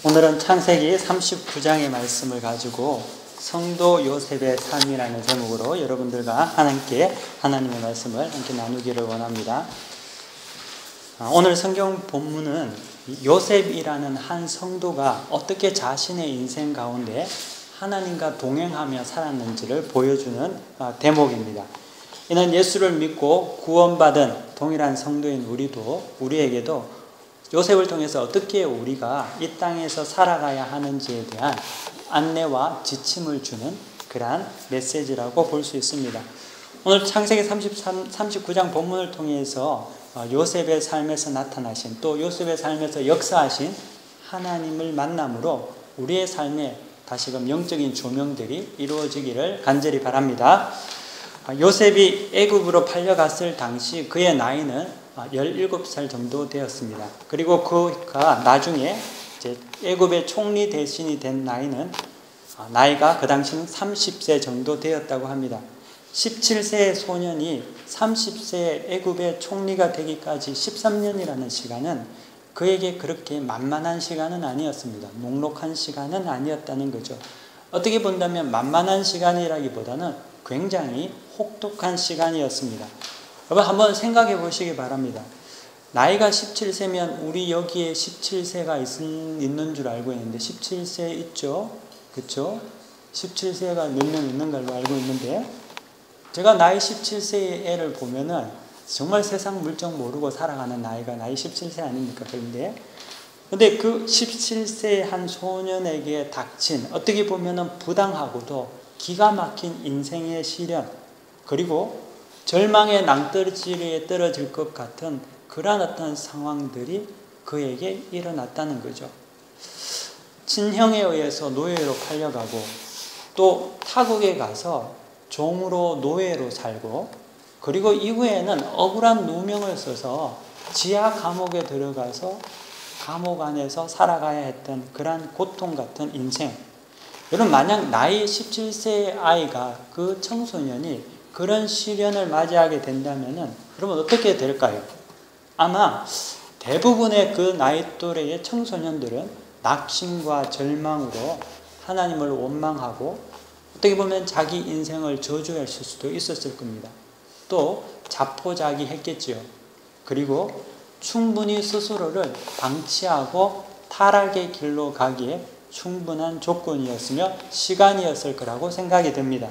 오늘은 창세기 39장의 말씀을 가지고 성도 요셉의 삶이라는 제목으로 여러분들과 함께 하나님의 말씀을 함께 나누기를 원합니다. 오늘 성경 본문은 요셉이라는 한 성도가 어떻게 자신의 인생 가운데 하나님과 동행하며 살았는지를 보여주는 대목입니다. 이는 예수를 믿고 구원받은 동일한 성도인 우리에게도 요셉을 통해서 어떻게 우리가 이 땅에서 살아가야 하는지에 대한 안내와 지침을 주는 그러한 메시지라고 볼 수 있습니다. 오늘 창세기 39장 본문을 통해서 요셉의 삶에서 나타나신, 또 요셉의 삶에서 역사하신 하나님을 만남으로 우리의 삶에 다시금 영적인 조명들이 이루어지기를 간절히 바랍니다. 요셉이 애굽으로 팔려갔을 당시 그의 나이는 17살 정도 되었습니다. 그리고 그가 나중에 이제 애굽의 총리 대신이 된 나이가 그 당시는 30세 정도 되었다고 합니다. 17세의 소년이 30세의 애굽의 총리가 되기까지 13년이라는 시간은 그에게 그렇게 만만한 시간은 아니었습니다. 녹록한 시간은 아니었다는 거죠. 어떻게 본다면 만만한 시간이라기보다는 굉장히 혹독한 시간이었습니다. 여러분 한번 생각해 보시기 바랍니다. 나이가 17세면 우리 여기에 17세가 있는 줄 알고 있는데 17세 있죠? 그렇죠? 17세가 몇 명 있는 걸로 알고 있는데 제가 나이 17세의 애를 보면은 정말 세상 물정 모르고 살아가는 나이 17세 아닙니까? 그런데 그 17세의 한 소년에게 닥친 어떻게 보면은 부당하고도 기가 막힌 인생의 시련, 그리고 절망의 낭떠러지에 떨어질 것 같은 그러한 어떤 상황들이 그에게 일어났다는 거죠. 친형에 의해서 노예로 팔려가고, 또 타국에 가서 종으로 노예로 살고, 그리고 이후에는 억울한 누명을 써서 지하 감옥에 들어가서 감옥 안에서 살아가야 했던 그러한 고통 같은 인생. 여러분 만약 나이 17세의 아이가, 그 청소년이 그런 시련을 맞이하게 된다면 여러분 어떻게 될까요? 아마 대부분의 그 나이 또래의 청소년들은 낙심과 절망으로 하나님을 원망하고 어떻게 보면 자기 인생을 저주했을 수도 있었을 겁니다. 또 자포자기했겠지요. 그리고 충분히 스스로를 방치하고 타락의 길로 가기에 충분한 조건이었으며 시간이었을 거라고 생각이 됩니다.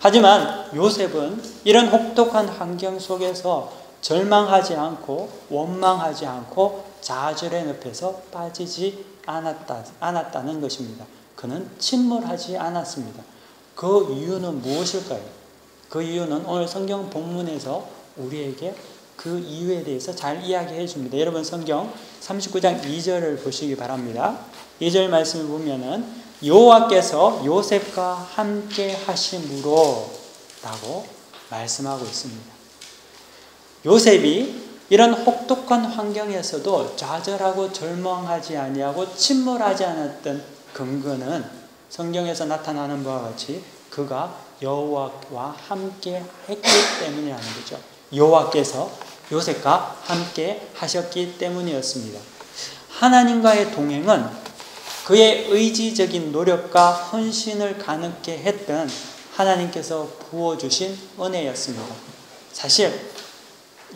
하지만 요셉은 이런 혹독한 환경 속에서 절망하지 않고 원망하지 않고 좌절의 늪에서 빠지지 않았다는 것입니다. 그는 침몰하지 않았습니다. 그 이유는 무엇일까요? 그 이유는 오늘 성경 본문에서 우리에게 그 이유에 대해서 잘 이야기해 줍니다. 여러분 성경 39장 2절을 보시기 바랍니다. 2절 말씀을 보면은 여호와께서 요셉과 함께 하심으로 라고 말씀하고 있습니다. 요셉이 이런 혹독한 환경에서도 좌절하고 절망하지 아니하고 침몰하지 않았던 근거는 성경에서 나타나는 바와 같이 그가 여호와와 함께 했기 때문이라는 거죠. 여호와께서 요셉과 함께 하셨기 때문이었습니다. 하나님과의 동행은 그의 의지적인 노력과 헌신을 가능케 했던 하나님께서 부어주신 은혜였습니다. 사실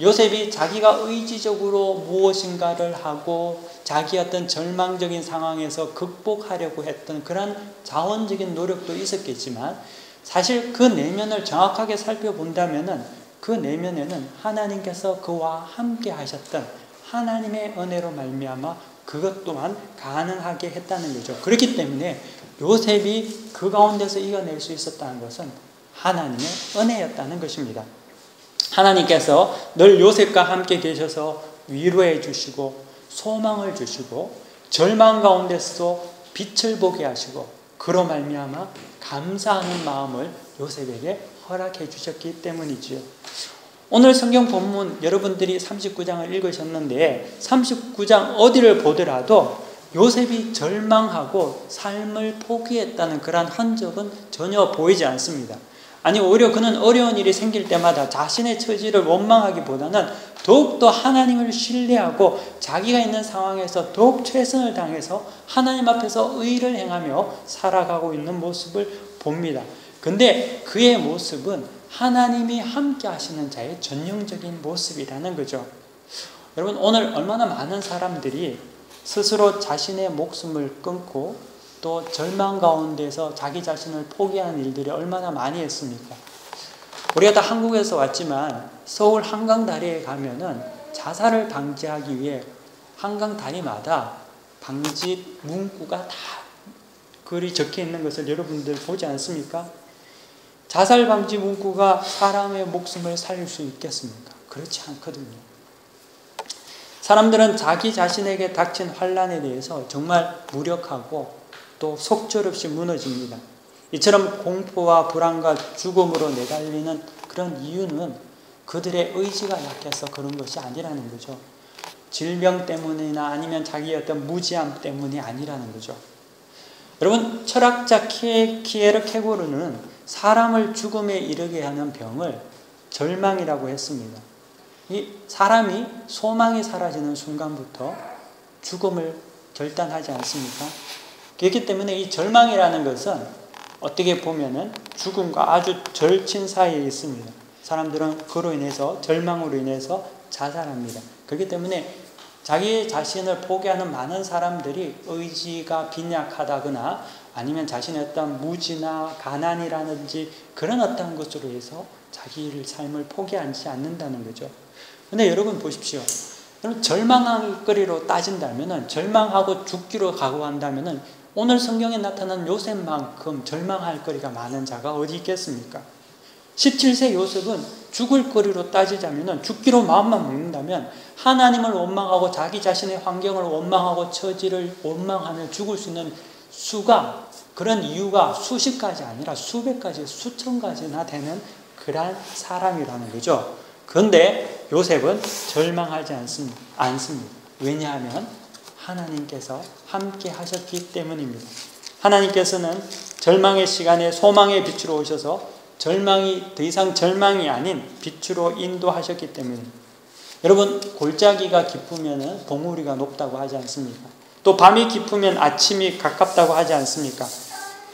요셉이 자기가 의지적으로 무엇인가를 하고 자기 어떤 절망적인 상황에서 극복하려고 했던 그런 자원적인 노력도 있었겠지만 사실 그 내면을 정확하게 살펴본다면 그 내면에는 하나님께서 그와 함께 하셨던 하나님의 은혜로 말미암아 그것 또한 가능하게 했다는 거죠. 그렇기 때문에 요셉이 그 가운데서 이겨낼 수 있었다는 것은 하나님의 은혜였다는 것입니다. 하나님께서 늘 요셉과 함께 계셔서 위로해 주시고 소망을 주시고 절망 가운데서도 빛을 보게 하시고 그로 말미암아 감사하는 마음을 요셉에게 허락해 주셨기 때문이지요. 오늘 성경 본문 여러분들이 39장을 읽으셨는데 39장 어디를 보더라도 요셉이 절망하고 삶을 포기했다는 그런 흔적은 전혀 보이지 않습니다. 아니 오히려 그는 어려운 일이 생길 때마다 자신의 처지를 원망하기보다는 더욱더 하나님을 신뢰하고 자기가 있는 상황에서 더욱 최선을 다해서 하나님 앞에서 의를 행하며 살아가고 있는 모습을 봅니다. 근데 그의 모습은 하나님이 함께 하시는 자의 전형적인 모습이라는 거죠. 여러분, 오늘 얼마나 많은 사람들이 스스로 자신의 목숨을 끊고 또 절망 가운데서 자기 자신을 포기하는 일들이 얼마나 많이 했습니까? 우리가 다 한국에서 왔지만 서울 한강 다리에 가면은 자살을 방지하기 위해 한강 다리마다 방지 문구가 다 글이 적혀 있는 것을 여러분들 보지 않습니까? 자살 방지 문구가 사람의 목숨을 살릴 수 있겠습니까? 그렇지 않거든요. 사람들은 자기 자신에게 닥친 환난에 대해서 정말 무력하고 또 속절없이 무너집니다. 이처럼 공포와 불안과 죽음으로 내달리는 그런 이유는 그들의 의지가 약해서 그런 것이 아니라는 거죠. 질병 때문이나 아니면 자기의 어떤 무지함 때문이 아니라는 거죠. 여러분, 철학자 키에르 케고르는 사람을 죽음에 이르게 하는 병을 절망이라고 했습니다. 이 사람이 소망이 사라지는 순간부터 죽음을 결단하지 않습니까? 그렇기 때문에 이 절망이라는 것은 어떻게 보면은 죽음과 아주 절친 사이에 있습니다. 사람들은 그로 인해서 절망으로 인해서 자살합니다. 그렇기 때문에 자기 자신을 포기하는 많은 사람들이 의지가 빈약하다거나 아니면 자신의 어떤 무지나 가난이라든지 그런 어떤 것으로 해서 자기의 삶을 포기하지 않는다는 거죠. 근데 여러분 보십시오. 여러분 절망할 거리로 따진다면은 절망하고 죽기로 각오한다면은 오늘 성경에 나타난 요셉만큼 절망할 거리가 많은 자가 어디 있겠습니까? 17세 요셉은 죽을 거리로 따지자면 죽기로 마음만 먹는다면 하나님을 원망하고 자기 자신의 환경을 원망하고 처지를 원망하며 죽을 수 있는 수가 그런 이유가 수십 가지 아니라 수백 가지 수천 가지나 되는 그러한 사람이라는 거죠. 그런데 요셉은 절망하지 않습니다. 왜냐하면 하나님께서 함께 하셨기 때문입니다. 하나님께서는 절망의 시간에 소망의 빛으로 오셔서 절망이 더 이상 절망이 아닌 빛으로 인도하셨기 때문입니다. 여러분, 골짜기가 깊으면 봉우리가 높다고 하지 않습니까? 또 밤이 깊으면 아침이 가깝다고 하지 않습니까?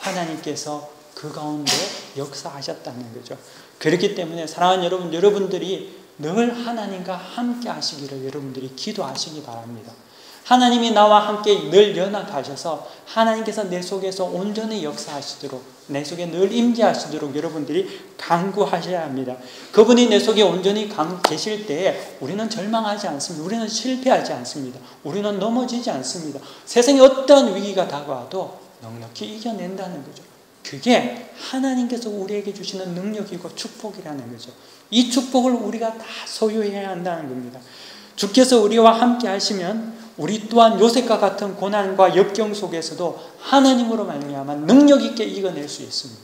하나님께서 그 가운데 역사하셨다는 거죠. 그렇기 때문에 사랑하는 여러분, 여러분들이 늘 하나님과 함께 하시기를 여러분들이 기도하시기 바랍니다. 하나님이 나와 함께 늘 연합하셔서 하나님께서 내 속에서 온전히 역사하시도록 내 속에 늘 임재하시도록 여러분들이 간구하셔야 합니다. 그분이 내 속에 온전히 계실 때에 우리는 절망하지 않습니다. 우리는 실패하지 않습니다. 우리는 넘어지지 않습니다. 세상에 어떤 위기가 다가와도 넉넉히 이겨낸다는 거죠. 그게 하나님께서 우리에게 주시는 능력이고 축복이라는 거죠. 이 축복을 우리가 다 소유해야 한다는 겁니다. 주께서 우리와 함께 하시면 우리 또한 요셉과 같은 고난과 역경 속에서도 하나님으로 말미암아 능력 있게 이겨낼 수 있습니다.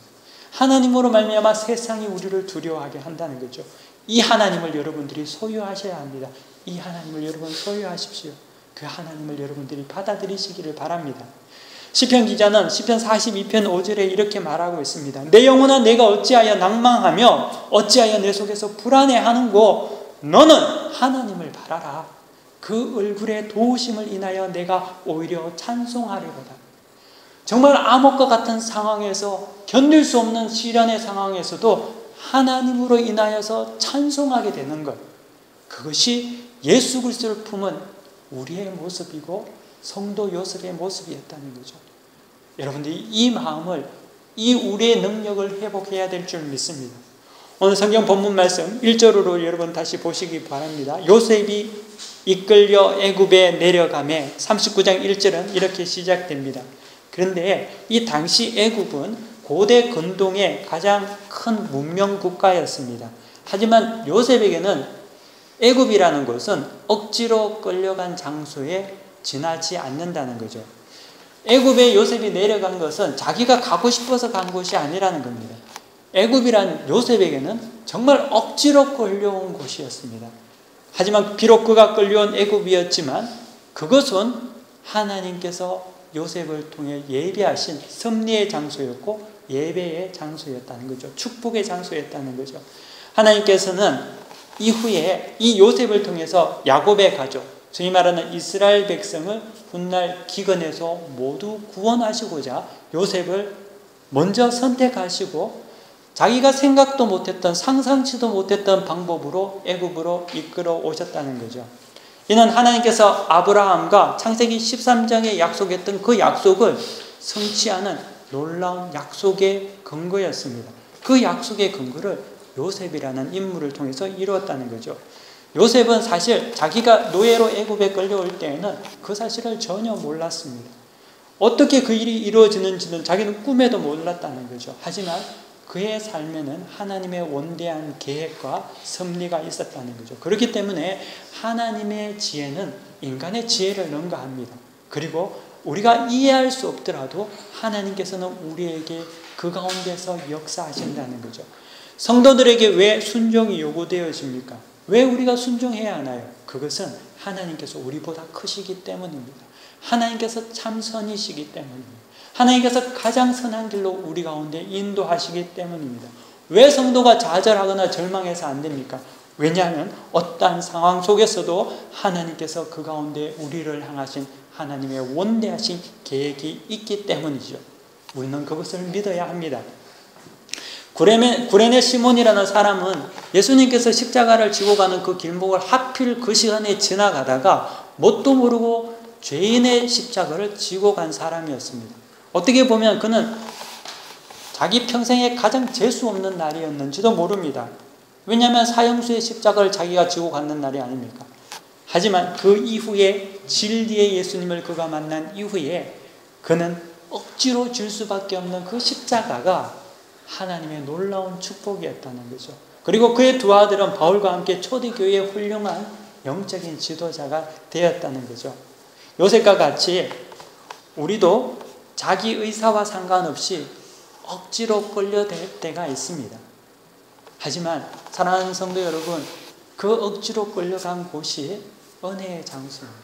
하나님으로 말미암아 세상이 우리를 두려워하게 한다는 거죠. 이 하나님을 여러분들이 소유하셔야 합니다. 이 하나님을 여러분 소유하십시오. 그 하나님을 여러분들이 받아들이시기를 바랍니다. 시편 기자는 시편 42편 5절에 이렇게 말하고 있습니다. 내 영혼아 내가 어찌하여 낭망하며 어찌하여 내 속에서 불안해하는고 너는 하나님을 바라라. 그 얼굴의 도우심을 인하여 내가 오히려 찬송하리로다. 정말 암흑과 같은 상황에서 견딜 수 없는 시련의 상황에서도 하나님으로 인하여서 찬송하게 되는 것, 그것이 예수 그리스도를 품은 우리의 모습이고 성도 요셉의 모습이었다는 거죠. 여러분들이 이 마음을, 이 우리의 능력을 회복해야 될 줄 믿습니다. 오늘 성경 본문 말씀 1절으로 여러분 다시 보시기 바랍니다. 요셉이 이끌려 애굽에 내려가매 39장 1절은 이렇게 시작됩니다. 그런데 이 당시 애굽은 고대 근동의 가장 큰 문명 국가였습니다. 하지만 요셉에게는 애굽이라는 곳은 억지로 끌려간 장소에 지나지 않는다는 거죠. 애굽에 요셉이 내려간 것은 자기가 가고 싶어서 간 곳이 아니라는 겁니다. 애굽이란 요셉에게는 정말 억지로 끌려온 곳이었습니다. 하지만 비록 그가 끌려온 애굽이었지만 그것은 하나님께서 요셉을 통해 예배하신 섭리의 장소였고 예배의 장소였다는 거죠. 축복의 장소였다는 거죠. 하나님께서는 이후에 이 요셉을 통해서 야곱의 가족, 소위 말하는 이스라엘 백성을 훗날 기근에서 모두 구원하시고자 요셉을 먼저 선택하시고 자기가 생각도 못했던 상상치도 못했던 방법으로 애굽으로 이끌어 오셨다는 거죠. 이는 하나님께서 아브라함과 창세기 13장에 약속했던 그 약속을 성취하는 놀라운 약속의 근거였습니다. 그 약속의 근거를 요셉이라는 인물을 통해서 이루었다는 거죠. 요셉은 사실 자기가 노예로 애굽에 끌려올 때에는 그 사실을 전혀 몰랐습니다. 어떻게 그 일이 이루어지는지는 자기는 꿈에도 몰랐다는 거죠. 하지만 그의 삶에는 하나님의 원대한 계획과 섭리가 있었다는 거죠. 그렇기 때문에 하나님의 지혜는 인간의 지혜를 능가합니다. 그리고 우리가 이해할 수 없더라도 하나님께서는 우리에게 그 가운데서 역사하신다는 거죠. 성도들에게 왜 순종이 요구되어집니까? 왜 우리가 순종해야 하나요? 그것은 하나님께서 우리보다 크시기 때문입니다. 하나님께서 참 선이시기 때문입니다. 하나님께서 가장 선한 길로 우리 가운데 인도하시기 때문입니다. 왜 성도가 좌절하거나 절망해서 안 됩니까? 왜냐하면 어떠한 상황 속에서도 하나님께서 그 가운데 우리를 향하신 하나님의 원대하신 계획이 있기 때문이죠. 우리는 그것을 믿어야 합니다. 구레네 시몬이라는 사람은 예수님께서 십자가를 지고 가는 그 길목을 하필 그 시간에 지나가다가 뭣도 모르고 죄인의 십자가를 지고 간 사람이었습니다. 어떻게 보면 그는 자기 평생에 가장 재수 없는 날이었는지도 모릅니다. 왜냐하면 사형수의 십자가를 자기가 지고 갔는 날이 아닙니까? 하지만 그 이후에 진리의 예수님을 그가 만난 이후에 그는 억지로 질 수밖에 없는 그 십자가가 하나님의 놀라운 축복이었다는 거죠. 그리고 그의 두 아들은 바울과 함께 초대교회의 훌륭한 영적인 지도자가 되었다는 거죠. 요셉과 같이 우리도 자기 의사와 상관없이 억지로 끌려들 때가 있습니다. 하지만 사랑하는 성도 여러분, 그 억지로 끌려간 곳이 은혜의 장소입니다.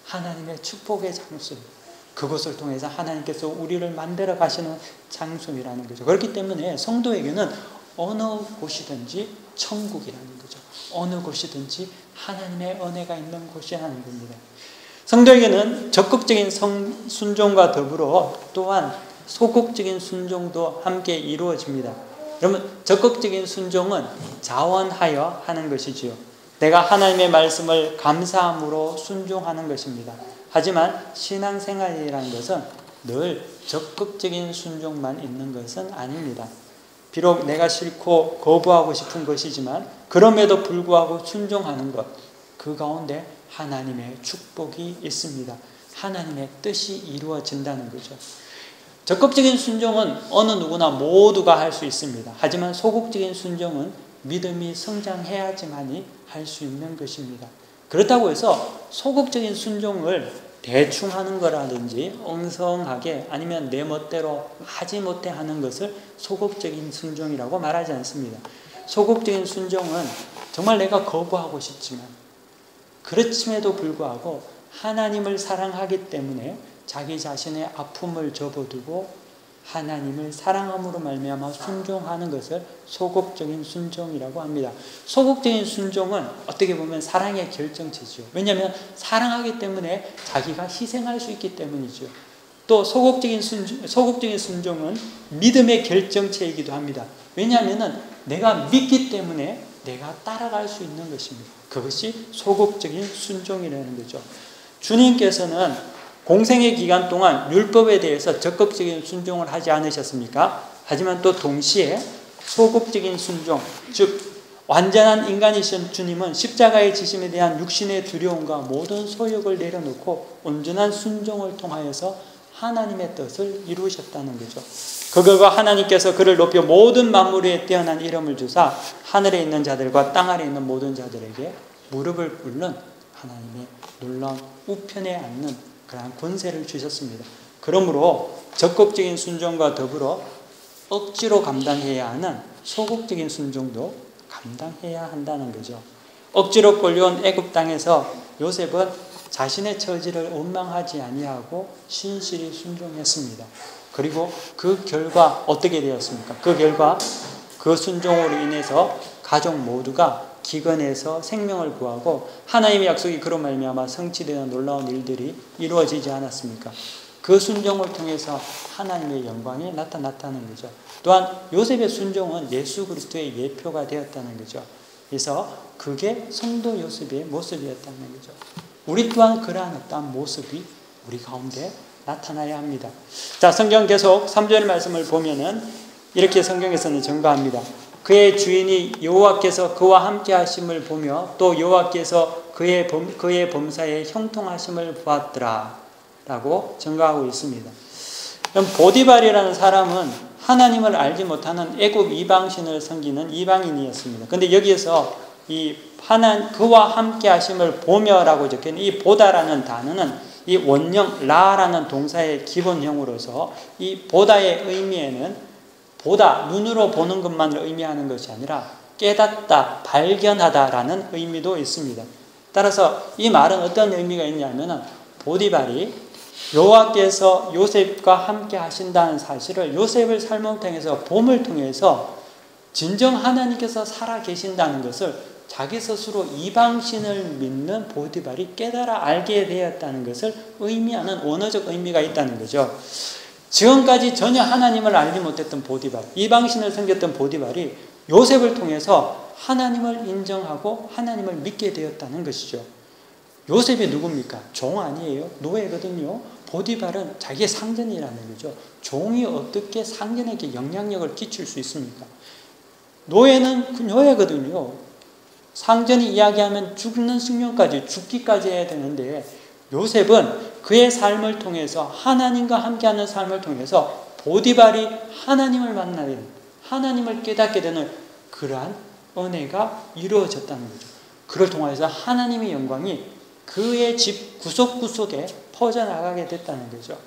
하나님의 축복의 장소입니다. 그것을 통해서 하나님께서 우리를 만들어 가시는 장소이라는 거죠. 그렇기 때문에 성도에게는 어느 곳이든지 천국이라는 거죠. 어느 곳이든지 하나님의 은혜가 있는 곳이라는 겁니다. 성도에게는 적극적인 순종과 더불어 또한 소극적인 순종도 함께 이루어집니다. 여러분, 적극적인 순종은 자원하여 하는 것이지요. 내가 하나님의 말씀을 감사함으로 순종하는 것입니다. 하지만 신앙생활이라는 것은 늘 적극적인 순종만 있는 것은 아닙니다. 비록 내가 싫고 거부하고 싶은 것이지만 그럼에도 불구하고 순종하는 것, 그 가운데 하나님의 축복이 있습니다. 하나님의 뜻이 이루어진다는 거죠. 적극적인 순종은 어느 누구나 모두가 할 수 있습니다. 하지만 소극적인 순종은 믿음이 성장해야지만이 할 수 있는 것입니다. 그렇다고 해서 소극적인 순종을 대충 하는 거라든지 엉성하게 아니면 내 멋대로 하지 못해 하는 것을 소극적인 순종이라고 말하지 않습니다. 소극적인 순종은 정말 내가 거부하고 싶지만 그렇음에도 불구하고 하나님을 사랑하기 때문에 자기 자신의 아픔을 접어두고 하나님을 사랑함으로 말미암아 순종하는 것을 소극적인 순종이라고 합니다. 소극적인 순종은 어떻게 보면 사랑의 결정체죠. 왜냐하면 사랑하기 때문에 자기가 희생할 수 있기 때문이죠. 또 소극적인 순종은 믿음의 결정체이기도 합니다. 왜냐하면 내가 믿기 때문에 내가 따라갈 수 있는 것입니다. 그것이 소극적인 순종이라는 거죠. 주님께서는 공생의 기간 동안 율법에 대해서 적극적인 순종을 하지 않으셨습니까? 하지만 또 동시에 소극적인 순종, 즉 완전한 인간이신 주님은 십자가의 지심에 대한 육신의 두려움과 모든 소욕을 내려놓고 온전한 순종을 통하여서 하나님의 뜻을 이루셨다는 거죠. 그것과 하나님께서 그를 높여 모든 만물 위에 뛰어난 이름을 주사 하늘에 있는 자들과 땅 아래에 있는 모든 자들에게 무릎을 꿇는 하나님의 놀라운 우편에 앉는 그러한 권세를 주셨습니다. 그러므로 적극적인 순종과 더불어 억지로 감당해야 하는 소극적인 순종도 감당해야 한다는 거죠. 억지로 끌려온 애굽 땅에서 요셉은 자신의 처지를 원망하지 아니하고 신실히 순종했습니다. 그리고 그 결과 어떻게 되었습니까? 그 결과 그 순종으로 인해서 가족 모두가 기근에서 생명을 구하고 하나님의 약속이 그로 말미암아 성취되는 놀라운 일들이 이루어지지 않았습니까? 그 순종을 통해서 하나님의 영광이 나타났다는 거죠. 또한 요셉의 순종은 예수 그리스도의 예표가 되었다는 거죠. 그래서 그게 성도 요셉의 모습이었다는 거죠. 우리 또한 그러한 어떤 모습이 우리 가운데 나타나야 합니다. 자, 성경 계속 3절 말씀을 보면은 이렇게 성경에서는 증거합니다. 그의 주인이 여호와께서 그와 함께 하심을 보며 또 여호와께서 그의 범사에 형통하심을 보았더라 라고 증거하고 있습니다. 보디발이라는 사람은 하나님을 알지 못하는 애굽 이방신을 섬기는 이방인이었습니다. 그런데 여기에서 그와 함께 하심을 보며라고 적혀있는 이 보다라는 단어는 이 원형 라라는 동사의 기본형으로서 이 보다의 의미에는 보다, 눈으로 보는 것만을 의미하는 것이 아니라 깨닫다, 발견하다라는 의미도 있습니다. 따라서 이 말은 어떤 의미가 있냐면 보디발이 여호와께서 요셉과 함께 하신다는 사실을 요셉을 삶을 통해서 봄을 통해서 진정 하나님께서 살아 계신다는 것을 자기 스스로 이방신을 믿는 보디발이 깨달아 알게 되었다는 것을 의미하는 원어적 의미가 있다는 거죠. 지금까지 전혀 하나님을 알지 못했던 보디발, 이방신을 섬겼던 보디발이 요셉을 통해서 하나님을 인정하고 하나님을 믿게 되었다는 것이죠. 요셉이 누굽니까? 종 아니에요? 노예거든요. 보디발은 자기의 상전이라는 거죠. 종이 어떻게 상전에게 영향력을 끼칠 수 있습니까? 노예는 노예거든요. 상전이 이야기하면 죽는 숙명까지, 죽기까지 해야 되는데 요셉은 그의 삶을 통해서 하나님과 함께하는 삶을 통해서 보디발이 하나님을 만나게 되는, 하나님을 깨닫게 되는 그러한 은혜가 이루어졌다는 거죠. 그를 통해서 하나님의 영광이 그의 집 구석구석에 퍼져나가게 됐다는 거죠.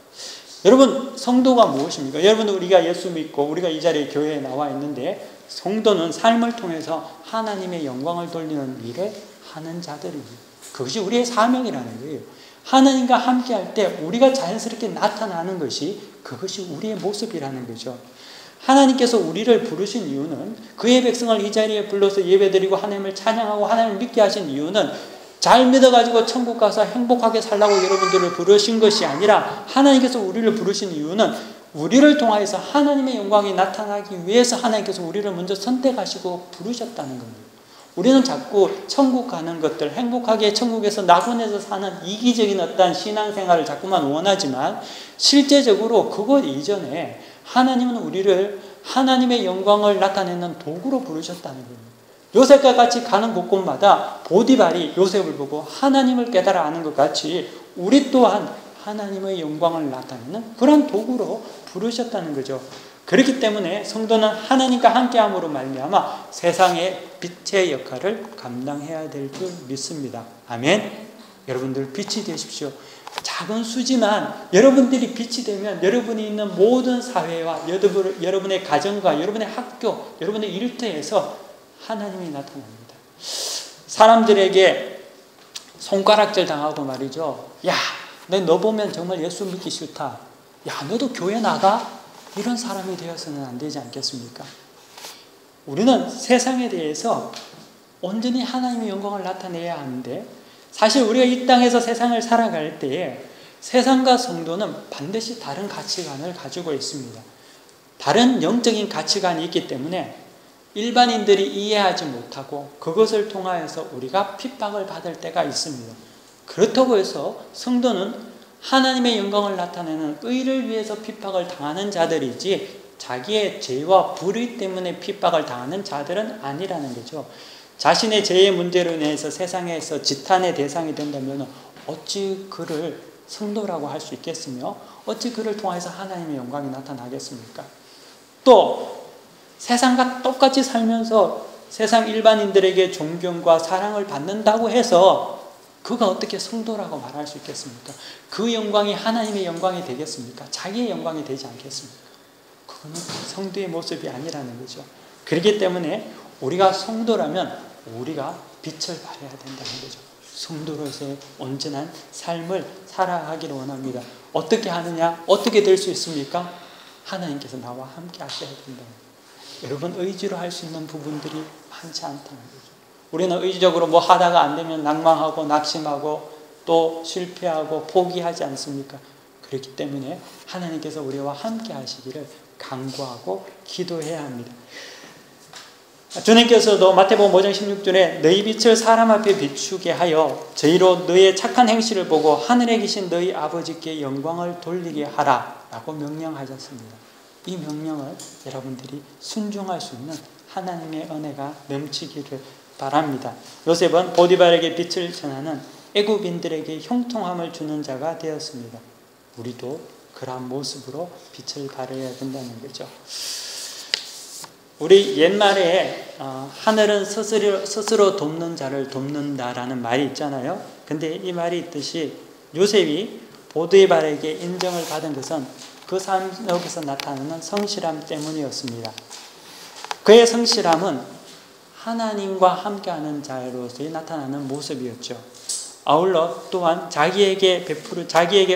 여러분, 성도가 무엇입니까? 여러분, 우리가 예수 믿고 우리가 이 자리에 교회에 나와 있는데 성도는 삶을 통해서 하나님의 영광을 돌리는 일을 하는 자들입니다. 그것이 우리의 사명이라는 거예요. 하나님과 함께 할 때 우리가 자연스럽게 나타나는 것이 그것이 우리의 모습이라는 거죠. 하나님께서 우리를 부르신 이유는 그의 백성을 이 자리에 불러서 예배드리고 하나님을 찬양하고 하나님을 믿게 하신 이유는 잘 믿어가지고 천국 가서 행복하게 살라고 여러분들을 부르신 것이 아니라 하나님께서 우리를 부르신 이유는 우리를 통하여서 하나님의 영광이 나타나기 위해서 하나님께서 우리를 먼저 선택하시고 부르셨다는 겁니다. 우리는 자꾸 천국 가는 것들, 행복하게 천국에서 낙원에서 사는 이기적인 어떤 신앙생활을 자꾸만 원하지만 실제적으로 그것 이전에 하나님은 우리를 하나님의 영광을 나타내는 도구로 부르셨다는 겁니다. 요셉과 같이 가는 곳곳마다 보디발이 요셉을 보고 하나님을 깨달아 아는 것 같이 우리 또한 하나님의 영광을 나타내는 그런 도구로 부르셨다는 거죠. 그렇기 때문에 성도는 하나님과 함께함으로 말미암아 세상의 빛의 역할을 감당해야 될 줄 믿습니다. 아멘. 여러분들 빛이 되십시오. 작은 수지만 여러분들이 빛이 되면 여러분이 있는 모든 사회와 여러분의 가정과 여러분의 학교, 여러분의 일터에서 하나님이 나타납니다. 사람들에게 손가락질 당하고 말이죠. 야, 너 보면 정말 예수 믿기 싫다. 야, 너도 교회 나가? 이런 사람이 되어서는 안 되지 않겠습니까? 우리는 세상에 대해서 온전히 하나님의 영광을 나타내야 하는데 사실 우리가 이 땅에서 세상을 살아갈 때에 세상과 성도는 반드시 다른 가치관을 가지고 있습니다. 다른 영적인 가치관이 있기 때문에 일반인들이 이해하지 못하고 그것을 통하여서 우리가 핍박을 받을 때가 있습니다. 그렇다고 해서 성도는 하나님의 영광을 나타내는 의를 위해서 핍박을 당하는 자들이지 자기의 죄와 불의 때문에 핍박을 당하는 자들은 아니라는 거죠. 자신의 죄의 문제로 인해서 세상에서 지탄의 대상이 된다면 어찌 그를 성도라고 할 수 있겠으며 어찌 그를 통해서 하나님의 영광이 나타나겠습니까? 또 세상과 똑같이 살면서 세상 일반인들에게 존경과 사랑을 받는다고 해서 그가 어떻게 성도라고 말할 수 있겠습니까? 그 영광이 하나님의 영광이 되겠습니까? 자기의 영광이 되지 않겠습니까? 그거는 성도의 모습이 아니라는 거죠. 그렇기 때문에 우리가 성도라면 우리가 빛을 발해야 된다는 거죠. 성도로서의 온전한 삶을 살아가기를 원합니다. 어떻게 하느냐? 어떻게 될 수 있습니까? 하나님께서 나와 함께 하셔야 된다. 여러분 의지로 할 수 있는 부분들이 많지 않다는 거죠. 우리는 의지적으로 뭐 하다가 안 되면 낭망하고 낙심하고 또 실패하고 포기하지 않습니까? 그렇기 때문에 하나님께서 우리와 함께 하시기를 간구하고 기도해야 합니다. 주님께서도 마태복음 5장 16절에 너희 빛을 사람 앞에 비추게 하여 저희로 너희의 착한 행실을 보고 하늘에 계신 너희 아버지께 영광을 돌리게 하라 라고 명령하셨습니다. 이 명령을 여러분들이 순종할 수 있는 하나님의 은혜가 넘치기를 바랍니다. 요셉은 보디발에게 빛을 전하는 애굽인들에게 형통함을 주는 자가 되었습니다. 우리도 그러한 모습으로 빛을 발해야 된다는 거죠. 우리 옛말에 하늘은 스스로 돕는 자를 돕는다라는 말이 있잖아요. 근데 이 말이 있듯이 요셉이 보디발에게 인정을 받은 것은 그 삶 속에서 나타나는 성실함 때문이었습니다. 그의 성실함은 하나님과 함께하는 자로서의 나타나는 모습이었죠. 아울러 또한 자기에게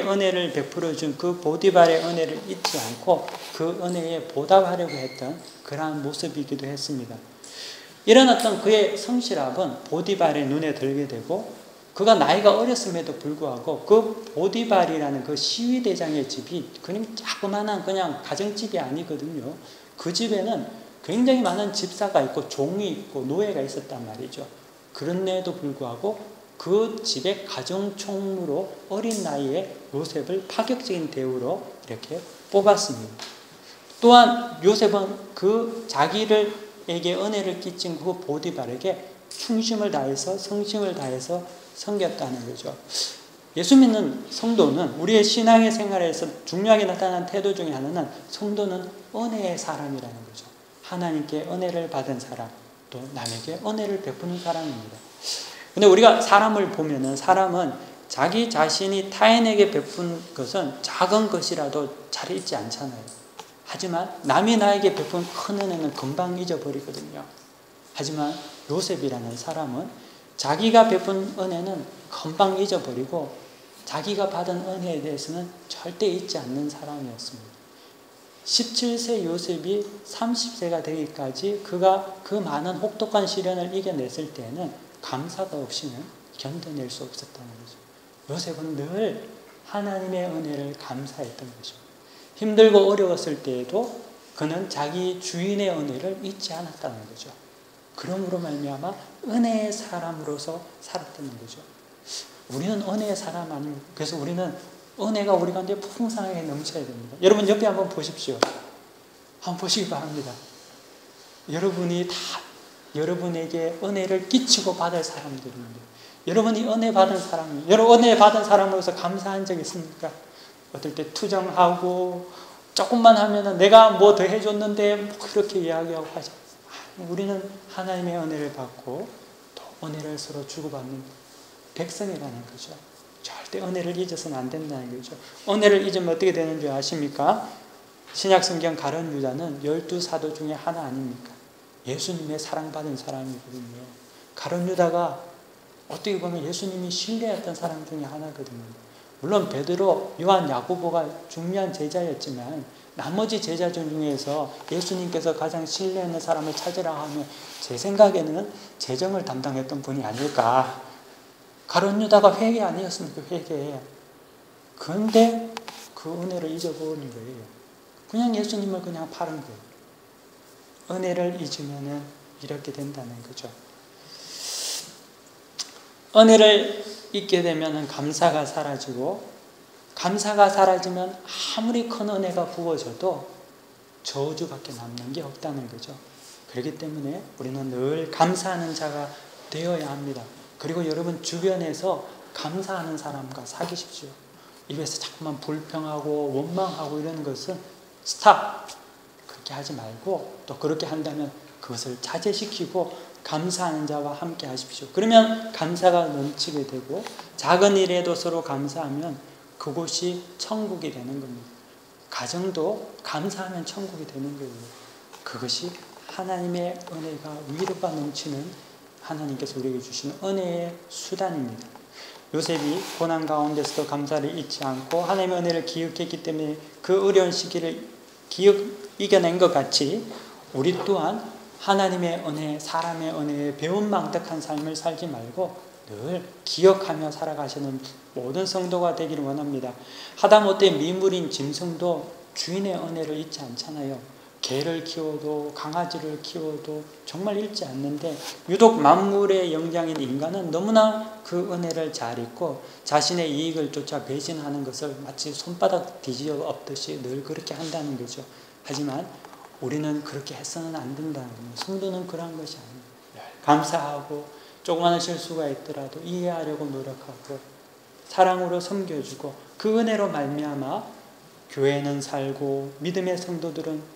은혜를 베풀어 준 그 보디발의 은혜를 잊지 않고 그 은혜에 보답하려고 했던 그러한 모습이기도 했습니다. 이런 어떤 그의 성실함은 보디발의 눈에 들게 되고 그가 나이가 어렸음에도 불구하고 그 보디발이라는 그 시위대장의 집이 그냥 자그마한 그냥 가정집이 아니거든요. 그 집에는 굉장히 많은 집사가 있고 종이 있고 노예가 있었단 말이죠. 그런데도 불구하고 그 집의 가정총무로 어린 나이에 요셉을 파격적인 대우로 이렇게 뽑았습니다. 또한 요셉은 그 자기에게 은혜를 끼친 그 보디발에게 충심을 다해서 성심을 다해서 섬겼다는 거죠. 예수 믿는 성도는 우리의 신앙의 생활에서 중요하게 나타나는 태도 중에 하나는 성도는 은혜의 사람이라는 거죠. 하나님께 은혜를 받은 사람, 또 남에게 은혜를 베푸는 사람입니다. 근데 우리가 사람을 보면은 사람은 자기 자신이 타인에게 베푼 것은 작은 것이라도 잘 잊지 않잖아요. 하지만 남이 나에게 베푼 큰 은혜는 금방 잊어버리거든요. 하지만 요셉이라는 사람은 자기가 베푼 은혜는 금방 잊어버리고 자기가 받은 은혜에 대해서는 절대 잊지 않는 사람이었습니다. 17세 요셉이 30세가 되기까지 그가 그 많은 혹독한 시련을 이겨냈을 때에는 감사가 없이는 견뎌낼 수 없었다는 거죠. 요셉은 늘 하나님의 은혜를 감사했던 거죠. 힘들고 어려웠을 때에도 그는 자기 주인의 은혜를 잊지 않았다는 거죠. 그러므로 말미암아 은혜의 사람으로서 살았다는 거죠. 우리는 은혜의 사람 아닙니까? 그래서 우리는 은혜가 우리 가운데 풍성하게 넘쳐야 됩니다. 여러분 옆에 한번 보십시오. 한번 보시기 바랍니다. 여러분이 다 여러분에게 은혜를 끼치고 받을 사람들입니다. 여러분이 은혜 받은 사람입니다. 여러분 은혜 받은 사람으로서 감사한 적 있습니까? 어떨 때 투정하고 조금만 하면은 내가 뭐 더 해줬는데 뭐 그렇게 이야기하고 하죠. 우리는 하나님의 은혜를 받고 또 은혜를 서로 주고받는 백성이라는 거죠. 절대 은혜를 잊어서는 안 된다는 거죠. 은혜를 잊으면 어떻게 되는 줄 아십니까? 신약성경 가룟 유다는 12사도 중에 하나 아닙니까? 예수님의 사랑받은 사람이거든요. 가룟 유다가 어떻게 보면 예수님이 신뢰했던 사람 중에 하나거든요. 물론 베드로, 요한, 야고보가 중요한 제자였지만 나머지 제자들 중에서 예수님께서 가장 신뢰하는 사람을 찾으라 하면 제 생각에는 재정을 담당했던 분이 아닐까. 가룟 유다가 회개 아니었습니까? 회개. 그런데 그 은혜를 잊어버린 거예요. 그냥 예수님을 그냥 파는 거예요. 은혜를 잊으면 이렇게 된다는 거죠. 은혜를 잊게 되면 감사가 사라지고 감사가 사라지면 아무리 큰 은혜가 부어져도 저주밖에 남는 게 없다는 거죠. 그렇기 때문에 우리는 늘 감사하는 자가 되어야 합니다. 그리고 여러분 주변에서 감사하는 사람과 사귀십시오. 입에서 자꾸만 불평하고 원망하고 이러는 것은 스탑! 그렇게 하지 말고 또 그렇게 한다면 그것을 자제시키고 감사하는 자와 함께 하십시오. 그러면 감사가 넘치게 되고 작은 일에도 서로 감사하면 그곳이 천국이 되는 겁니다. 가정도 감사하면 천국이 되는 거예요. 그것이 하나님의 은혜가 위로가 넘치는 하나님께서 우리에게 주시는 은혜의 수단입니다. 요셉이 고난 가운데서도 감사를 잊지 않고 하나님의 은혜를 기억했기 때문에 그 어려운 시기를 이겨낸 것 같이 우리 또한 하나님의 은혜, 사람의 은혜에 배은망덕한 삶을 살지 말고 늘 기억하며 살아가시는 모든 성도가 되기를 원합니다. 하다못해 미물인 짐승도 주인의 은혜를 잊지 않잖아요. 개를 키워도 강아지를 키워도 정말 잊지 않는데 유독 만물의 영장인 인간은 너무나 그 은혜를 잘 잊고 자신의 이익을 쫓아 배신하는 것을 마치 손바닥 뒤집어 엎듯이 늘 그렇게 한다는 거죠. 하지만 우리는 그렇게 해서는 안 된다는 거예요. 성도는 그런 것이 아니에요. 감사하고 조그마한 실수가 있더라도 이해하려고 노력하고 사랑으로 섬겨주고 그 은혜로 말미암아 교회는 살고 믿음의 성도들은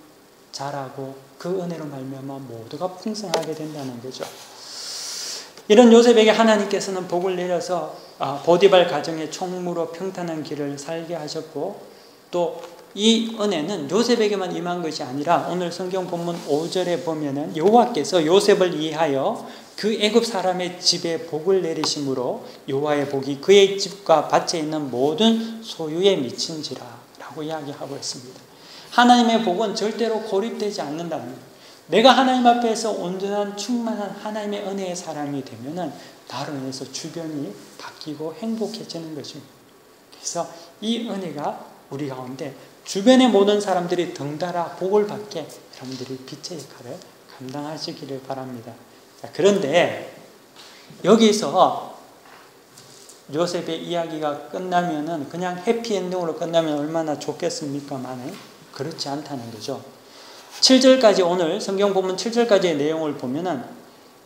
잘하고 그 은혜로 말미암아 모두가 풍성하게 된다는 거죠. 이런 요셉에게 하나님께서는 복을 내려서 보디발 가정의 총무로 평탄한 길을 살게 하셨고 또 이 은혜는 요셉에게만 임한 것이 아니라 오늘 성경 본문 5절에 보면은 여호와께서 요셉을 이해하여 그 애굽 사람의 집에 복을 내리심으로 여호와의 복이 그의 집과 밭에 있는 모든 소유에 미친지라 라고 이야기하고 있습니다. 하나님의 복은 절대로 고립되지 않는다는 거예요. 내가 하나님 앞에서 온전한 충만한 하나님의 은혜의 사람이 되면은 나로 인해서 주변이 바뀌고 행복해지는 것입니다. 그래서 이 은혜가 우리 가운데 주변의 모든 사람들이 덩달아 복을 받게 여러분들이 빛의 역할을 감당하시기를 바랍니다. 자, 그런데 여기서 요셉의 이야기가 끝나면은 그냥 해피엔딩으로 끝나면 얼마나 좋겠습니까만은 그렇지 않다는 거죠. 7절까지 오늘 성경 본문 7절까지의 내용을 보면은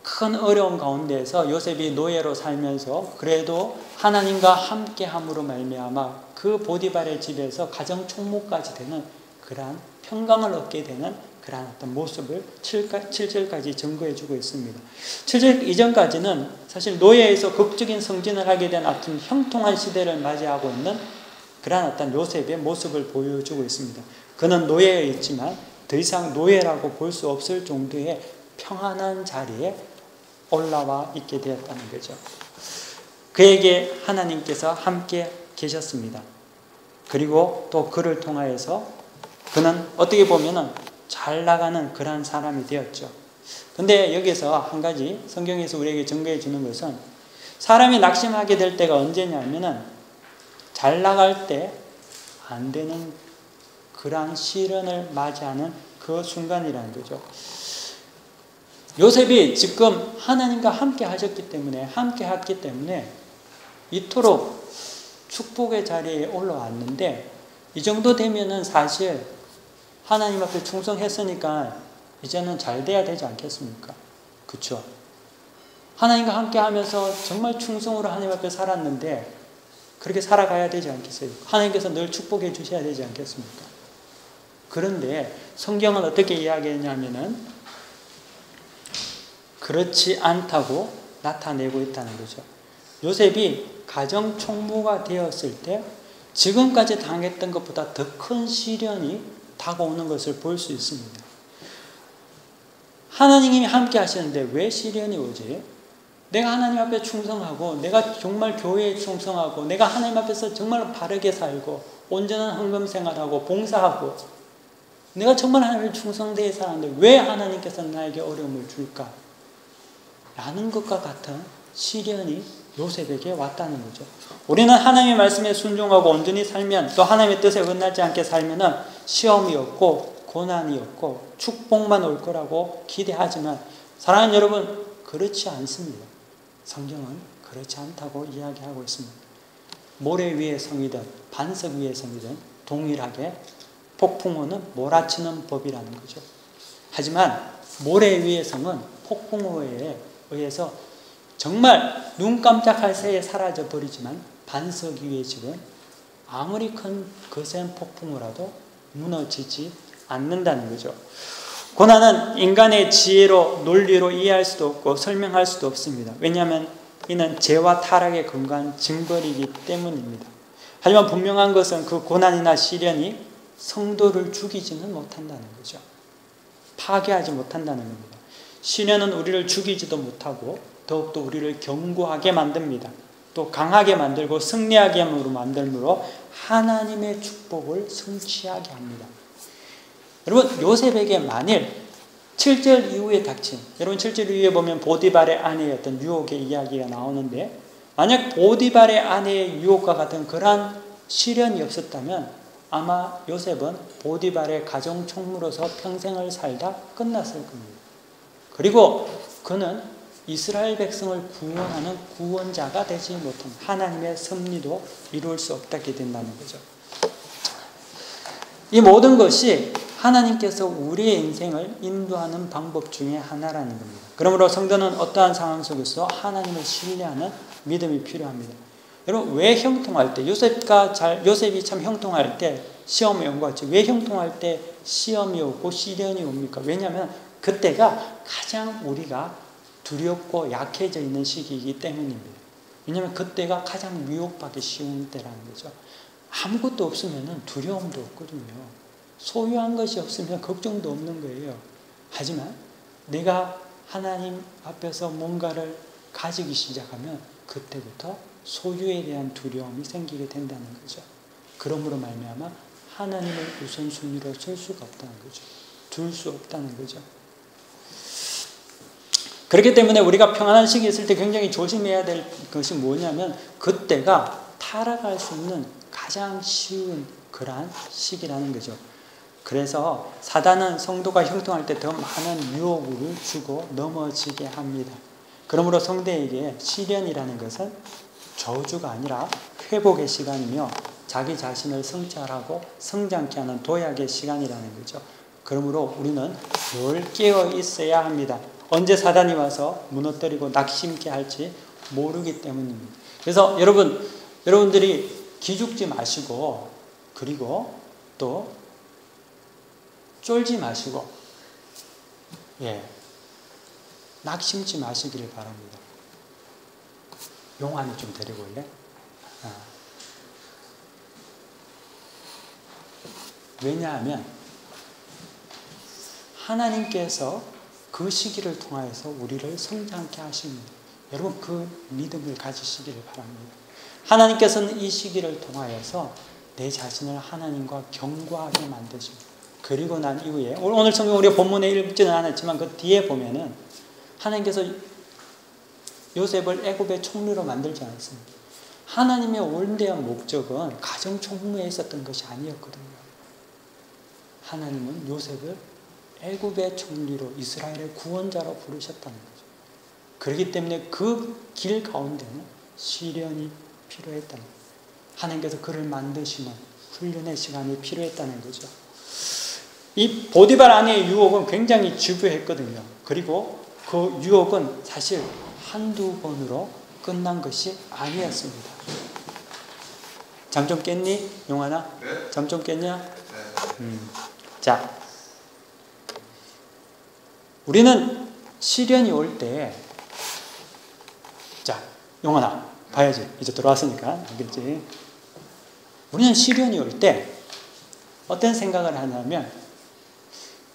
큰 어려움 가운데에서 요셉이 노예로 살면서 그래도 하나님과 함께함으로 말미암아 그 보디발의 집에서 가정 총무까지 되는 그러한 평강을 얻게 되는 그러한 어떤 모습을 7절까지 증거해주고 있습니다. 7절 이전까지는 사실 노예에서 극적인 성진을 하게 된 어떤 형통한 시대를 맞이하고 있는 그러한 어떤 요셉의 모습을 보여주고 있습니다. 그는 노예에 있지만 더 이상 노예라고 볼 수 없을 정도의 평안한 자리에 올라와 있게 되었다는 거죠. 그에게 하나님께서 함께 계셨습니다. 그리고 또 그를 통하여서 그는 어떻게 보면은 잘 나가는 그런 사람이 되었죠. 근데 여기서 한 가지 성경에서 우리에게 증거해 주는 것은 사람이 낙심하게 될 때가 언제냐면은 잘 나갈 때 안 되는 그러한 시련을 맞이하는 그 순간이라는 거죠. 요셉이 지금 하나님과 함께 하셨기 때문에 이토록 축복의 자리에 올라왔는데 이 정도 되면은 사실 하나님 앞에 충성했으니까 이제는 잘 돼야 되지 않겠습니까? 그렇죠? 하나님과 함께 하면서 정말 충성으로 하나님 앞에 살았는데 그렇게 살아가야 되지 않겠어요? 하나님께서 늘 축복해 주셔야 되지 않겠습니까? 그런데 성경은 어떻게 이야기했냐면은 그렇지 않다고 나타내고 있다는 거죠. 요셉이 가정 총무가 되었을 때 지금까지 당했던 것보다 더 큰 시련이 다가오는 것을 볼 수 있습니다. 하나님이 함께 하시는데 왜 시련이 오지? 내가 하나님 앞에 충성하고 내가 정말 교회에 충성하고 내가 하나님 앞에서 정말 바르게 살고 온전한 헌금 생활하고 봉사하고 내가 정말 하나님을 충성되게 살았는데 왜 하나님께서 나에게 어려움을 줄까? 라는 것과 같은 시련이 요셉에게 왔다는 거죠. 우리는 하나님의 말씀에 순종하고 온전히 살면 또 하나님의 뜻에 어긋나지 않게 살면은 시험이 없고 고난이 없고 축복만 올 거라고 기대하지만 사랑하는 여러분 그렇지 않습니다. 성경은 그렇지 않다고 이야기하고 있습니다. 모래 위의 성이든 반석 위의 성이든 동일하게 폭풍우는 몰아치는 법이라는 거죠. 하지만 모래 위의 성은 폭풍우에 의해서 정말 눈 깜짝할 새에 사라져 버리지만 반석 위의 집은 아무리 큰 거센 폭풍우라도 무너지지 않는다는 거죠. 고난은 인간의 지혜로 논리로 이해할 수도 없고 설명할 수도 없습니다. 왜냐하면 이는 죄와 타락의 근간 증거이기 때문입니다. 하지만 분명한 것은 그 고난이나 시련이 성도를 죽이지는 못한다는 거죠. 파괴하지 못한다는 겁니다. 시련은 우리를 죽이지도 못하고 더욱더 우리를 견고하게 만듭니다. 또 강하게 만들고 승리하게 함으로 만들므로 하나님의 축복을 성취하게 합니다. 여러분, 요셉에게 만일 7절 이후에 닥친, 여러분 7절 이후에 보면 보디발의 아내의 어떤 유혹의 이야기가 나오는데, 만약 보디발의 아내의 유혹과 같은 그러한 시련이 없었다면 아마 요셉은 보디발의 가정 총무로서 평생을 살다 끝났을 겁니다. 그리고 그는 이스라엘 백성을 구원하는 구원자가 되지 못한 하나님의 섭리도 이룰 수 없게 된다는 거죠. 이 모든 것이 하나님께서 우리의 인생을 인도하는 방법 중에 하나라는 겁니다. 그러므로 성도는 어떠한 상황 속에서 하나님을 신뢰하는 믿음이 필요합니다. 여러분, 왜 형통할 때, 요셉이 참 형통할 때 시험이 온 것 같죠. 왜 형통할 때 시험이 오고 시련이 옵니까? 왜냐하면 그때가 가장 우리가 두렵고 약해져 있는 시기이기 때문입니다. 왜냐하면 그때가 가장 미혹받기 쉬운 때라는 거죠. 아무것도 없으면 두려움도 없거든요. 소유한 것이 없으면 걱정도 없는 거예요. 하지만 내가 하나님 앞에서 뭔가를 가지기 시작하면 그때부터 소유에 대한 두려움이 생기게 된다는 거죠. 그러므로 말미암아 하나님을 우선순위로 쓸 수가 없다는 거죠. 둘 수 없다는 거죠. 그렇기 때문에 우리가 평안한 시기에 있을 때 굉장히 조심해야 될 것이 뭐냐면 그때가 타락할 수 있는 가장 쉬운 그러한 시기라는 거죠. 그래서 사단은 성도가 형통할 때 더 많은 유혹을 주고 넘어지게 합니다. 그러므로 성도에게 시련이라는 것은 저주가 아니라 회복의 시간이며 자기 자신을 성찰하고 성장케 하는 도약의 시간이라는 거죠. 그러므로 우리는 늘 깨어 있어야 합니다. 언제 사단이 와서 무너뜨리고 낙심케 할지 모르기 때문입니다. 그래서 여러분들이 기죽지 마시고, 그리고 또 쫄지 마시고, 낙심치 마시기를 바랍니다. 용환이 좀 데리고 올래? 왜냐하면 하나님께서 그 시기를 통하여서 우리를 성장케 하십니다. 여러분, 그 믿음을 가지시기를 바랍니다. 하나님께서는 이 시기를 통하여서 내 자신을 하나님과 견고하게 만드십니다. 그리고 난 이후에 오늘 성경 우리가 본문에 읽지는 않았지만 그 뒤에 보면은 하나님께서 요셉을 애굽의 총리로 만들지 않았습니다. 하나님의 원대한 목적은 가정 총무에 있었던 것이 아니었거든요. 하나님은 요셉을 애굽의 총리로 이스라엘의 구원자로 부르셨다는 거죠. 그렇기 때문에 그 길 가운데는 시련이 필요했다는 거죠. 하나님께서 그를 만드시는 훈련의 시간이 필요했다는 거죠. 이 보디발 아내의 유혹은 굉장히 집요했거든요. 그리고 그 유혹은 사실 한두 번으로 끝난 것이 아니었습니다. 잠 좀 깼니? 용환아? 네? 잠 좀 깼냐? 네. 자, 우리는 시련이 올 때, 자, 용환아, 봐야지. 이제 들어왔으니까. 알겠지? 우리는 시련이 올 때 어떤 생각을 하냐면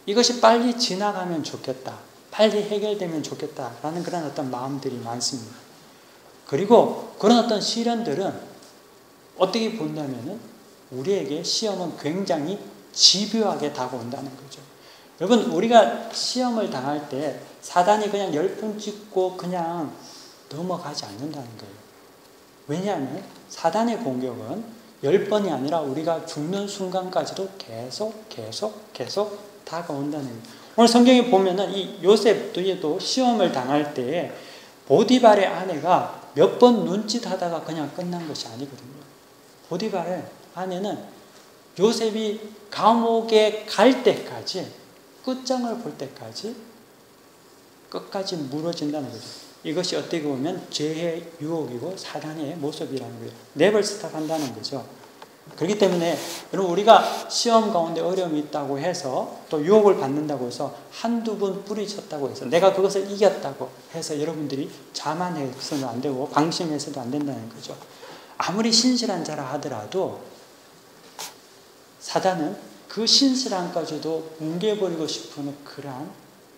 이것이 빨리 지나가면 좋겠다. 빨리 해결되면 좋겠다라는 그런 어떤 마음들이 많습니다. 그리고 그런 어떤 시련들은 어떻게 본다면은 우리에게 시험은 굉장히 집요하게 다가온다는 거죠. 여러분, 우리가 시험을 당할 때 사단이 그냥 10번 찍고 그냥 넘어가지 않는다는 거예요. 왜냐하면 사단의 공격은 10번이 아니라 우리가 죽는 순간까지도 계속 다가온다는 거예요. 오늘 성경에 보면은 이 요셉도 시험을 당할 때 보디발의 아내가 몇 번 눈짓하다가 그냥 끝난 것이 아니거든요. 보디발의 아내는 요셉이 감옥에 갈 때까지, 끝장을 볼 때까지 끝까지 무너진다는 거죠. 이것이 어떻게 보면 죄의 유혹이고 사단의 모습이라는 거예요. 네벌스탑 한다는 거죠. 그렇기 때문에 여러분, 우리가 시험 가운데 어려움이 있다고 해서 또 유혹을 받는다고 해서 한두 번 뿌리쳤다고 해서 내가 그것을 이겼다고 해서 여러분들이 자만해서는 안 되고 방심해서도 안 된다는 거죠. 아무리 신실한 자라 하더라도 사단은 그 신실함까지도 뭉개버리고 싶은 그러한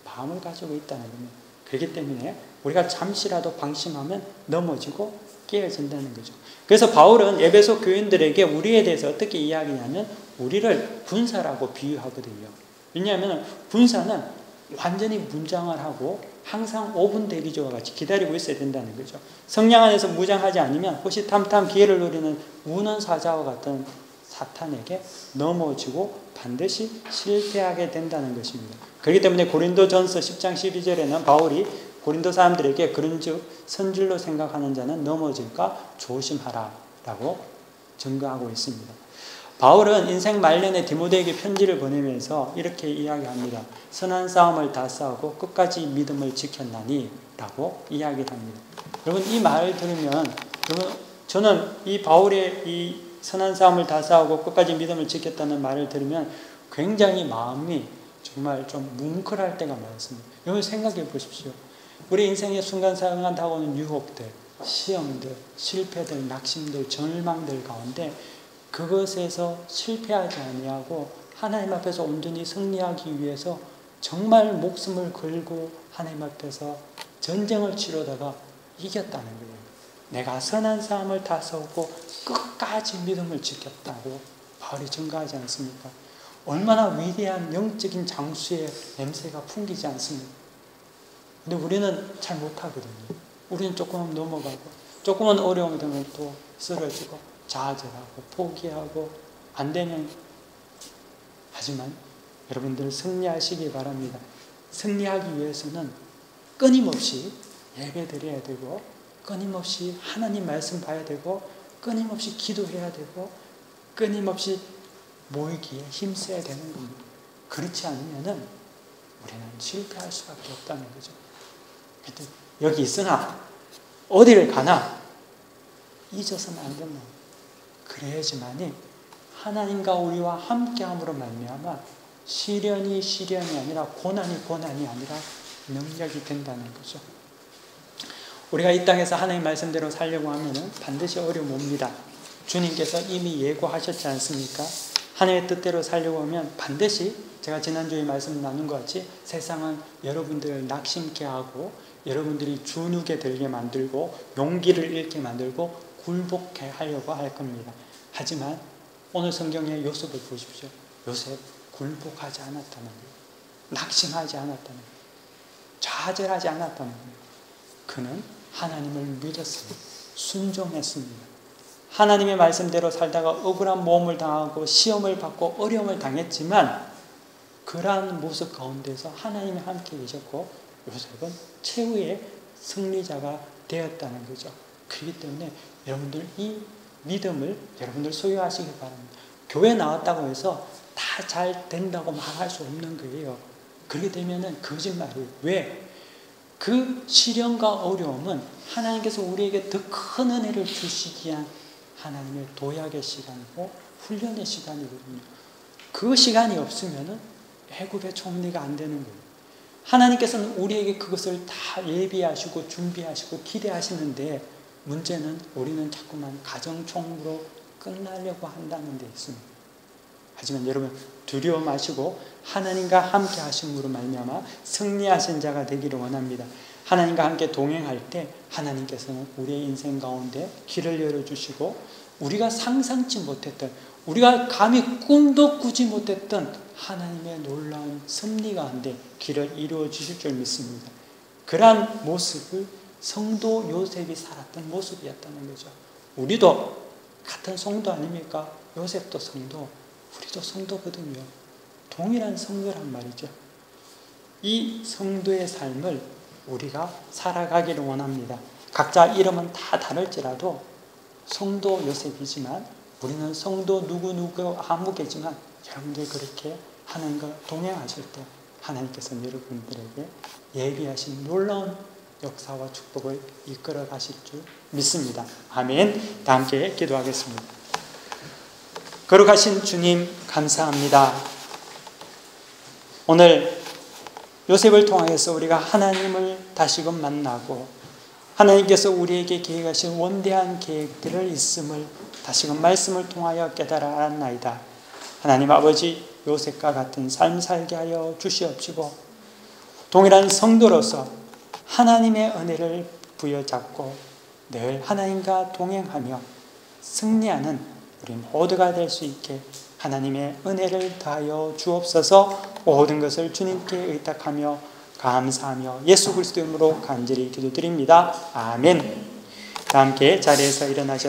마음을 가지고 있다는 겁니다. 그렇기 때문에 우리가 잠시라도 방심하면 넘어지고 깨어진다는 거죠. 그래서 바울은 에베소 교인들에게 우리에 대해서 어떻게 이야기하냐면 우리를 군사라고 비유하거든요. 왜냐하면 군사는 완전히 문장을 하고 항상 5분 대기조와 같이 기다리고 있어야 된다는 거죠. 성령 안에서 무장하지 않으면 호시탐탐 기회를 노리는 우는 사자와 같은 사탄에게 넘어지고 반드시 실패하게 된다는 것입니다. 그렇기 때문에 고린도전서 10장 12절에는 바울이 고린도 사람들에게 그런즉 선질로 생각하는 자는 넘어질까 조심하라 라고 증거하고 있습니다. 바울은 인생 말년에 디모데에게 편지를 보내면서 이렇게 이야기합니다. 선한 싸움을 다 싸우고 끝까지 믿음을 지켰나니 라고 이야기를 합니다. 여러분 이 말을 들으면 저는 이 바울의 이 선한 싸움을 다 싸우고 끝까지 믿음을 지켰다는 말을 들으면 굉장히 마음이 정말 좀 뭉클할 때가 많습니다. 여러분 생각해 보십시오. 우리 인생의 순간순간 다가오는 유혹들, 시험들, 실패들, 낙심들, 절망들 가운데 그것에서 실패하지 아니하고 하나님 앞에서 온전히 승리하기 위해서 정말 목숨을 걸고 하나님 앞에서 전쟁을 치르다가 이겼다는 거예요. 내가 선한 싸움을 다 싸우고 끝까지 믿음을 지켰다고 바울이 증거하지 않습니까? 얼마나 위대한 영적인 장수의 냄새가 풍기지 않습니까? 근데 우리는 잘 못하거든요. 우리는 조금 넘어가고 조금은 어려움이 되면 또 쓰러지고 좌절하고 포기하고 안 되면, 하지만 여러분들 승리하시기 바랍니다. 승리하기 위해서는 끊임없이 예배 드려야 되고 끊임없이 하나님 말씀 봐야 되고 끊임없이 기도해야 되고 끊임없이 모이기에 힘써야 되는 겁니다. 그렇지 않으면은 우리는 실패할 수밖에 없다는 거죠. 여기 있으나 어디를 가나 잊어서는 안 된다. 그래야지만이 하나님과 우리와 함께함으로 말미암아 시련이 아니라 고난이 아니라 능력이 된다는 거죠. 우리가 이 땅에서 하나님 말씀대로 살려고 하면은 반드시 어려움 옵니다. 주님께서 이미 예고하셨지 않습니까? 하나님의 뜻대로 살려고 하면 반드시 제가 지난주에 말씀 나눈 것 같이 세상은 여러분들을 낙심케 하고 여러분들이 주눅에 들게 만들고 용기를 잃게 만들고 굴복해 하려고 할 겁니다. 하지만 오늘 성경의 요셉을 보십시오. 요셉 굴복하지 않았다는 거예요. 낙심하지 않았다는 거예요. 좌절하지 않았다는 거예요. 그는 하나님을 믿었습니다. 순종했습니다. 하나님의 말씀대로 살다가 억울한 모험을 당하고 시험을 받고 어려움을 당했지만 그러한 모습 가운데서 하나님이 함께 계셨고 요셉은 최후의 승리자가 되었다는 거죠. 그렇기 때문에 여러분들 이 믿음을 여러분들 소유하시기 바랍니다. 교회 나왔다고 해서 다 잘 된다고 말할 수 없는 거예요. 그렇게 되면은 거짓말이에요. 왜? 그 시련과 어려움은 하나님께서 우리에게 더 큰 은혜를 주시기 위한 하나님의 도약의 시간이고 훈련의 시간이거든요. 그 시간이 없으면은 애굽의 총리가 안 되는 거예요. 하나님께서는 우리에게 그것을 다 예비하시고 준비하시고 기대하시는데 문제는 우리는 자꾸만 가정총무로 끝나려고 한다는 데 있습니다. 하지만 여러분 두려워 마시고 하나님과 함께 하심으로 말미암아 승리하신 자가 되기를 원합니다. 하나님과 함께 동행할 때 하나님께서는 우리의 인생 가운데 길을 열어주시고 우리가 상상치 못했던 우리가 감히 꿈도 꾸지 못했던 하나님의 놀라운 섭리 가운데 길을 이루어 주실 줄 믿습니다. 그러한 모습을 성도 요셉이 살았던 모습이었다는 거죠. 우리도 같은 성도 아닙니까? 요셉도 성도, 우리도 성도거든요. 동일한 성도란 말이죠. 이 성도의 삶을 우리가 살아가기를 원합니다. 각자 이름은 다 다를지라도 성도 요셉이지만 우리는 성도 누구 아무개지만 여러분들이 그렇게 하나님과 동행하실 때 하나님께서는 여러분들에게 예비하신 놀라운 역사와 축복을 이끌어 가실 줄 믿습니다. 아멘. 다 함께 기도하겠습니다. 거룩하신 주님 감사합니다. 오늘 요셉을 통해서 우리가 하나님을 다시금 만나고 하나님께서 우리에게 계획하신 원대한 계획들을 있음을 다시금 말씀을 통하여 깨달아 알았나이다. 하나님 아버지 요셉과 같은 삶 살게 하여 주시옵시고 동일한 성도로서 하나님의 은혜를 부여잡고 늘 하나님과 동행하며 승리하는 우리 모두가 될 수 있게 하나님의 은혜를 다하여 주옵소서. 모든 것을 주님께 의탁하며 감사하며 예수 그리스도 이름으로 간절히 기도드립니다. 아멘. 다 함께 자리에서 일어나셔서